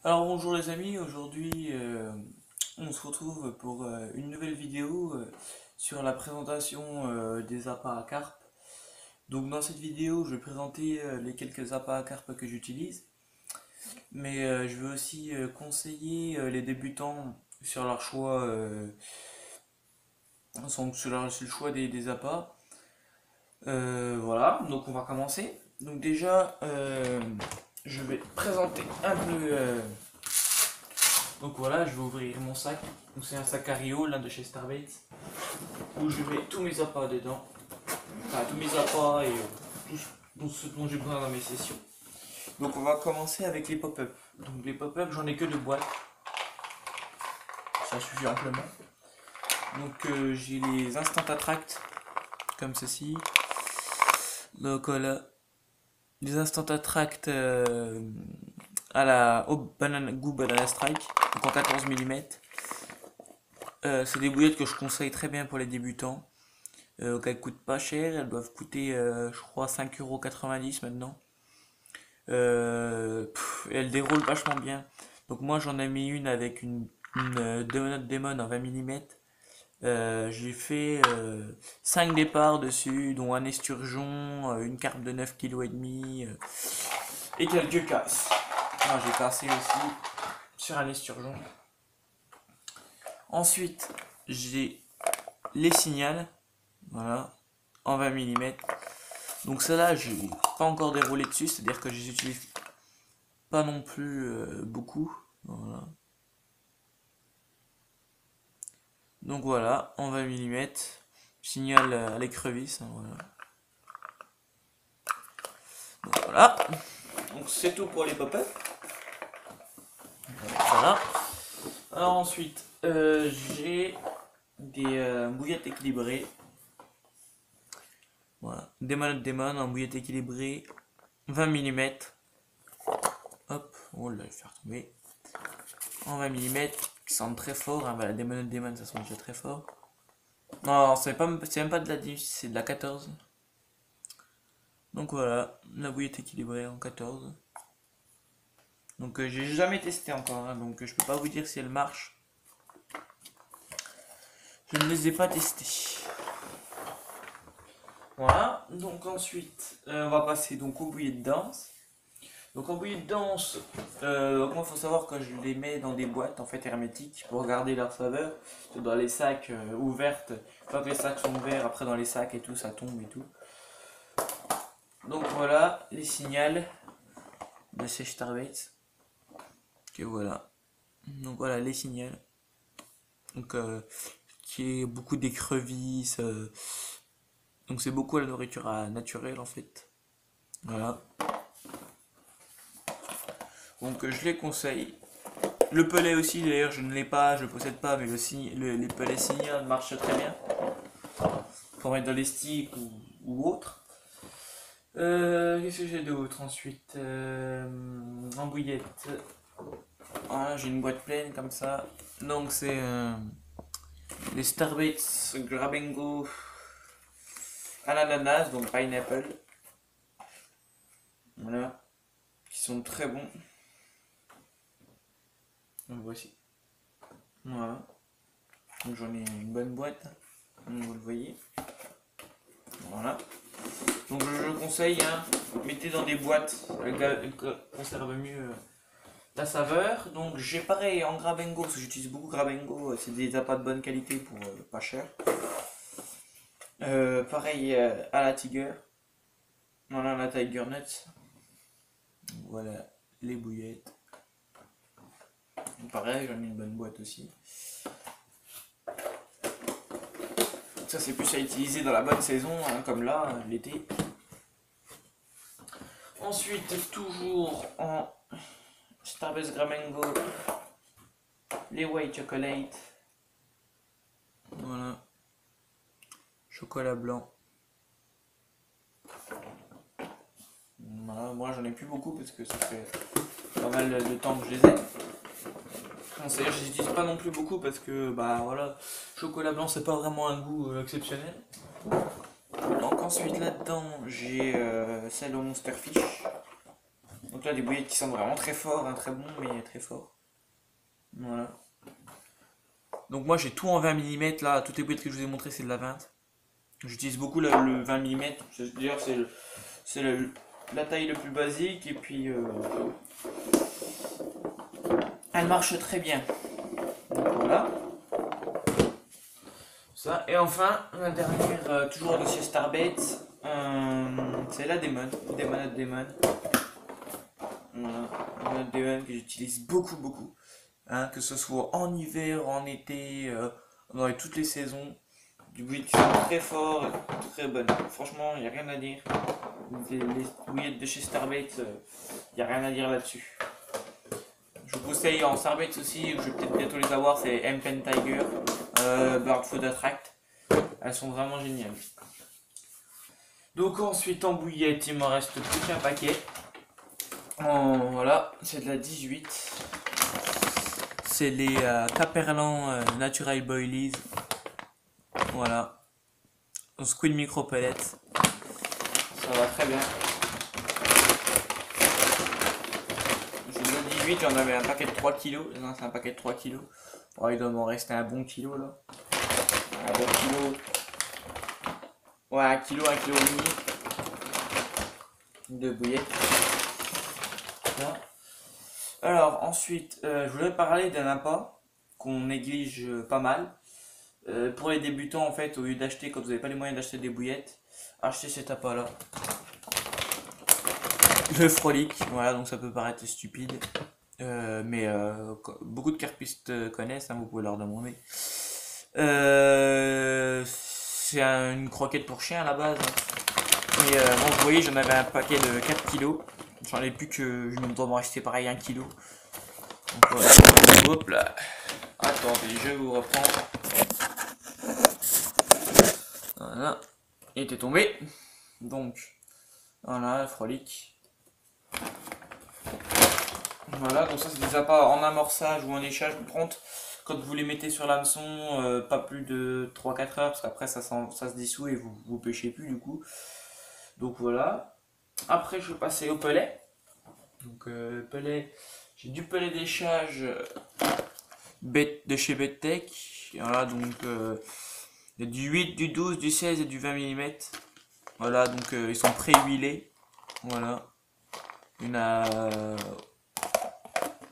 Alors bonjour les amis, aujourd'hui on se retrouve pour une nouvelle vidéo sur la présentation des appâts à carpe. Donc dans cette vidéo je vais présenter les quelques appâts à carpe que j'utilise, mais je vais aussi conseiller les débutants sur leur choix, sur le choix des appâts. Voilà, donc on va commencer. Donc déjà je vais présenter un peu donc voilà, je vais ouvrir mon sac. Donc c'est un sac à Rio, là de chez Starbaits, où je mets tous mes appâts dedans. Enfin, tous mes appâts et tout ce dont j'ai besoin dans mes sessions. Donc on va commencer avec les pop-up. Donc les pop-up, j'en ai que deux boîtes. Ça suffit amplement. Donc j'ai les Instant Attract, comme ceci. Donc voilà, les Instant Attract au goût Banana Strike, donc en 14 mm. C'est des bouillettes que je conseille très bien pour les débutants. Elles coûtent pas cher, elles doivent coûter, je crois, 5,90 € maintenant. Et elles déroulent vachement bien. Donc moi j'en ai mis une avec une Donut Demon en 20 mm. J'ai fait 5 départs dessus, dont un esturgeon, une carpe de 9,5 kg et quelques casses. Ah, j'ai cassé aussi sur un esturgeon. Ensuite, j'ai les signals, voilà, en 20 mm. Donc celle-là, je n'ai pas encore déroulé dessus, c'est-à-dire que je les utilise pas non plus beaucoup. Voilà. Donc voilà, en 20 mm, signal à l'écrevisse, hein, voilà. Donc voilà, donc c'est tout pour les pop-up. Voilà. Alors ensuite, j'ai des bouillettes équilibrées. Voilà, Demon en bouillette équilibrée, 20 mm. Hop, oh là, je vais faire tomber. En 20 mm, qui sentent très fort, hein, bah, la Demon, ça sent déjà très fort. Non, c'est même pas de la 10, c'est de la 14. Donc voilà, la bouille est équilibrée en 14. Donc j'ai jamais testé encore, hein, donc je peux pas vous dire si elle marche. Je ne les ai pas testés. Voilà, donc ensuite on va passer donc aux bouillées de danse. Donc en bouillie de danse, moi il faut savoir que je les mets dans des boîtes en fait hermétiques pour garder leur saveur. Dans les sacs ouvertes, quand les sacs sont ouverts, après dans les sacs et tout, ça tombe et tout. Donc voilà les signals de ces Starbaits. Ok voilà. Donc voilà les signals. Donc qui est beaucoup d'écrevisses. Donc c'est beaucoup la nourriture naturelle en fait. Voilà. Donc je les conseille. Le pellet aussi, d'ailleurs, je ne l'ai pas, je ne le possède pas, mais les pellets signal marchent très bien pour mettre dans les sticks ou autre. Qu'est-ce que j'ai d'autre ensuite en bouillette. Voilà, j'ai une boîte pleine comme ça. Donc c'est les Starbaits Grab and Go à l'ananas, donc pineapple. Voilà, qui sont très bons. Donc voici. Voilà. Donc j'en ai une bonne boîte, comme vous le voyez. Voilà. Donc je conseille, hein, mettez dans des boîtes, elle conserve mieux la saveur. Donc j'ai pareil en Grabengo, parce que j'utilise beaucoup Grabengo, c'est des appâts de bonne qualité pour pas cher. Pareil à la Tiger, voilà la Tiger Nuts. Voilà les bouillettes. Pareil, j'en ai une bonne boîte aussi. Ça c'est plus à utiliser dans la bonne saison, hein, comme là, l'été. Ensuite, toujours en Starbucks Gramengo, les white chocolate. Voilà. Chocolat blanc. Voilà, moi j'en ai plus beaucoup parce que ça fait pas mal de temps que je les ai. C'est-à-dire je les utilise pas non plus beaucoup parce que bah voilà, chocolat blanc c'est pas vraiment un goût exceptionnel. Donc ensuite là-dedans j'ai celle au Monster Fish. Donc là, des bouillettes qui sentent vraiment très fort, hein, très bon, mais très fort. Voilà. Donc moi, j'ai tout en 20 mm, là, toutes les bouillettes que je vous ai montrées, c'est de la 20. J'utilise beaucoup le 20 mm, d'ailleurs, c'est la taille le plus basique, et puis elle marche très bien. Donc voilà. Ça. Et enfin, la dernière, toujours de chez Starbait, c'est la Demon. Demon. Voilà. Demon que j'utilise beaucoup. Hein, que ce soit en hiver, en été, dans toutes les saisons. Du bruit qui sont très fort, très bonne. Franchement, il n'y a rien à dire. Les bouillettes de chez Starbait, il n'y a rien à dire là-dessus. Je vous conseille en Starbait aussi, je vais peut-être bientôt les avoir, c'est M10 Tiger, Bird Food Attract. Elles sont vraiment géniales. Donc ensuite en bouillette, il m'en reste plus qu'un paquet. Voilà, c'est de la 18. C'est les Caperlan Natural Boilies. Voilà. Squid Micro Pellet. Ça va très bien. Je vous ai 18, j'en avais un paquet de 3 kg. Non, c'est un paquet de 3 kg. Oh, il doit m'en rester un bon kilo là. Un bon kilo. Ouais, 1 kg, 1 kg et demi de bouillettes. Alors ensuite, je voulais parler d'un appât qu'on néglige pas mal. Pour les débutants, en fait, au lieu d'acheter, quand vous n'avez pas les moyens d'acheter des bouillettes, achetez cet appât là. Le Frolic, voilà, donc ça peut paraître stupide, mais beaucoup de carpistes connaissent, hein, vous pouvez leur demander. C'est une croquette pour chien à la base. Et bon, vous voyez, j'en avais un paquet de 4 kilos. J'en ai plus que je me dois m'en acheter pareil 1 kg. Donc voilà. Hop là. Attendez, je vous reprends. Voilà. Il était tombé. Donc, voilà, le Frolic. Voilà, donc ça c'est des appâts en amorçage ou en échage. Par quand vous les mettez sur l'hameçon, pas plus de 3-4 heures, parce qu'après ça se dissout et vous pêchez plus du coup. Donc voilà. Après je vais passer au pelet. Donc pelet, j'ai du pelet d'échage de chez Bettech. Voilà, donc il y a du 8, du 12, du 16 et du 20 mm. Voilà, donc ils sont pré-huilés. Voilà. Il y en a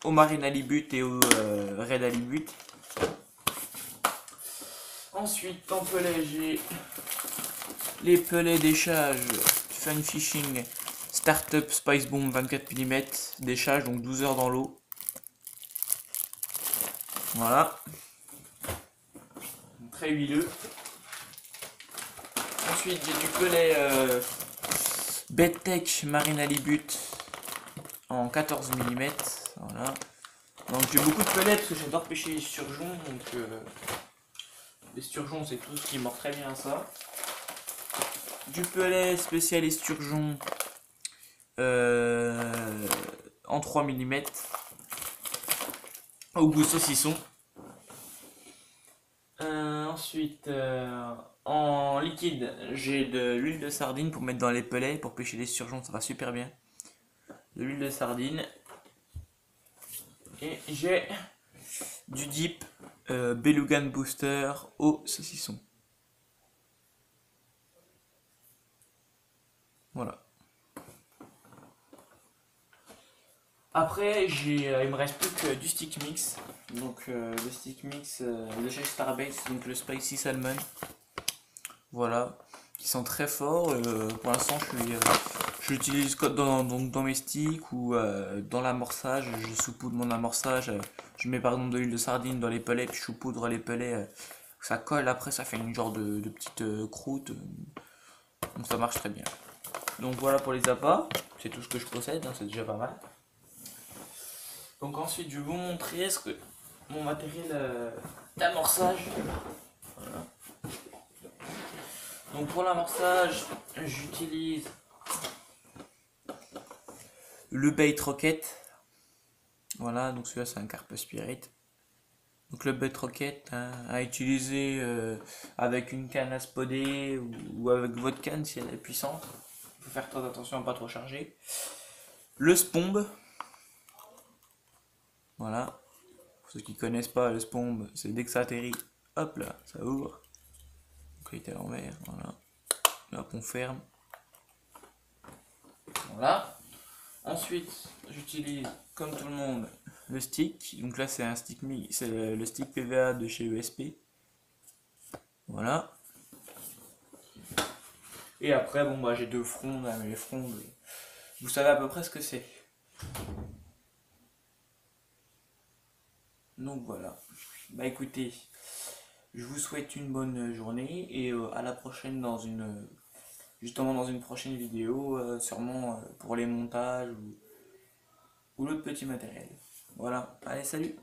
au marine halibut et au red halibut. Ensuite, en pelet, j'ai les pelets d'échage Fun Fishing Startup Spice Bomb 24 mm d'échage, donc 12 heures dans l'eau. Voilà. Très huileux. Ensuite, j'ai du pelet Bettech Marine Halibut en 14 mm. Voilà. Donc j'ai beaucoup de pelets parce que j'adore pêcher les sturgeons. Donc les sturgeons, c'est tout ce qui mord très bien ça. Du pelet spécial esturgeon en 3 mm au goût saucisson. Ensuite, en liquide, j'ai de l'huile de sardine pour mettre dans les pelets, pour pêcher les sturgeons, ça va super bien. De l'huile de sardine. Et j'ai du dip Belugan Booster au saucisson. Voilà. Après, il me reste plus que du stick mix. Donc le stick mix de chez Starbait, donc le Spicy Salmon. Voilà, qui sont très forts. Pour l'instant, je l'utilise dans mes sticks ou dans l'amorçage. Je saupoudre mon amorçage. Je mets par exemple de l'huile de sardine dans les pelets, puis je saupoudre les pelets. Ça colle, après ça fait une genre de petite croûte. Donc ça marche très bien. Donc voilà pour les appâts. C'est tout ce que je possède, hein, c'est déjà pas mal. Donc ensuite je vais vous montrer mon matériel d'amorçage. Voilà. Donc pour l'amorçage, j'utilise le bait rocket. Voilà, donc celui-là c'est un carpe spirit. Donc le bait rocket à utiliser avec une canne à spoder ou avec votre canne si elle est puissante. Il faut faire très attention à ne pas trop charger. le spomb. Voilà. Pour ceux qui connaissent pas, le spomb, c'est dès que ça atterrit, hop là, ça ouvre. Donc il est à l'envers, voilà. Et hop, on ferme. Voilà. Ensuite, j'utilise, comme tout le monde, le stick. Donc là, c'est un stick, c'est le stick PVA de chez ESP. Voilà. Et après, bon, bah, j'ai deux frondes, hein, mais les frondes, vous savez à peu près ce que c'est. Donc voilà. Bah écoutez, je vous souhaite une bonne journée et à la prochaine dans une justement dans une prochaine vidéo, sûrement pour les montages ou l'autre petit matériel. Voilà, allez salut!